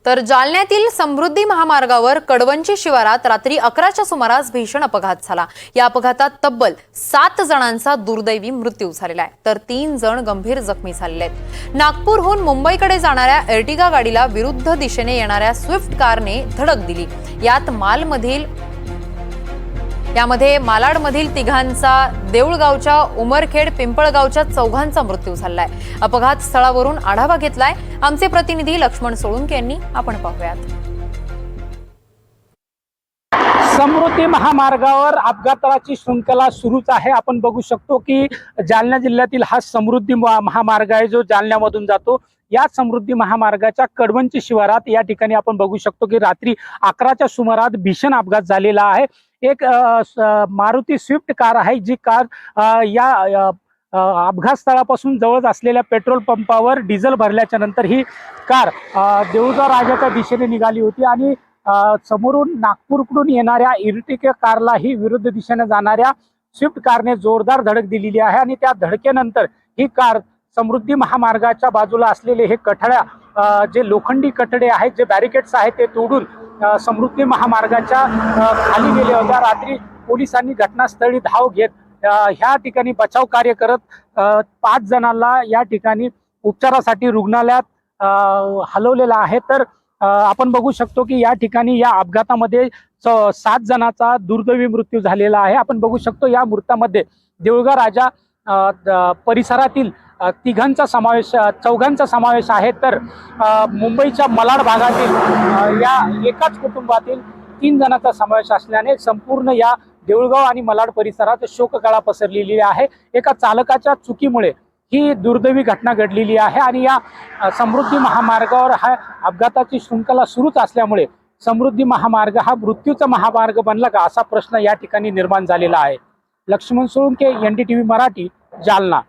तर जालन्यातील समृद्धी महामार्गावर कडवंची शिवारात रात्री 11च्या सुमारास भीषण अपघात झाला। या अपघातात तब्बल 7 जणांचा दुर्दैवी मृत्यू झालेला आहे, तर 3 जण गंभीर जखमी झालेले आहेत। नागपूरहून मुंबईकडे जाणाऱ्या एर्टिगा गाडीला विरुद्ध दिशेने येणाऱ्या स्विफ्ट कारने धडक दिली। यामध्ये मालाडमधील तिघांचा, देऊळगावच्या, उमरखेड, पिंपळगावच्या चौघांचा मृत्यू झालाय। अपघात स्थळावरून आढावा घेतलाय आमचे प्रतिनिधी लक्ष्मण सोळुंके यांनी। आपण पाहूयात। समृद्धी महामार्गावर अपघाताची शृंखला सुरूच आहे। आपण बघू शकतो की जालना जिल्ह्यातील हा समृद्धी महामार्ग आहे जो जालन्यामधून जातो। या समृद्धी महामार्गाच्या कडवंची शिवारात या ठिकाणी आपण बघू शकतो की रात्री 11च्या सुमारास भीषण अपघात झालेला आहे। एक मारुती स्विफ्ट कार आहे, जी कार या अपघात स्थळापासून जवळ असलेल्या पेट्रोल पंपावर डिझेल भरल्याच्या नंतर ही कार देऊळगाव राजाच्या दिशेने निघाली होती आणि समोरून नागपूरकडून येणाऱ्या इर्टिगा कारला ही विरुद्ध दिशेने जाणाऱ्या स्विफ्ट कारने जोरदार धडक दिलेली आहे आणि त्या धडकेनंतर ही कार समृद्धी महामार्गाच्या बाजूला असलेले हे कठड्या, जे लोखंडी कठडे आहेत, जे बॅरिकेड्स आहेत, ते तोडून समृद्धी महामार्गाच्या खाली गेले होत्या। रात्री पोलिसांनी घटनास्थळी धाव घेत ह्या ठिकाणी बचाव कार्य करत 5 जणांना या ठिकाणी उपचारासाठी रुग्णालयात हलवलेला आहे। तर आपण बघू शकतो की या ठिकाणी या अपघातामध्ये 7 जणांचा दुर्दैवी मृत्यू झालेला आहे। आपण बघू शकतो या मृतामध्ये देऊळगाव राजा परिसरातील चौघांचा समावेश आहे। तर मुंबईच्या मालाड भागातील या एकाच कुटुंबातील 3 जणांचा समावेश असल्याने संपूर्ण या देऊळगाव आणि मालाड परिसरात शोककळा पसरलेली आहे। एका चालकाच्या चुकीमुळे ही दुर्दैवी घटना घडलेली आहे आणि या समृद्धी महामार्गावर हा अपघाताची शृंखला सुरूच असल्यामुळे समृद्धी महामार्ग हा मृत्यूचा महामार्ग बनला का, असा प्रश्न या ठिकाणी निर्माण झालेला आहे। लक्ष्मण सोळुंके, NDTV मराठी, जालना।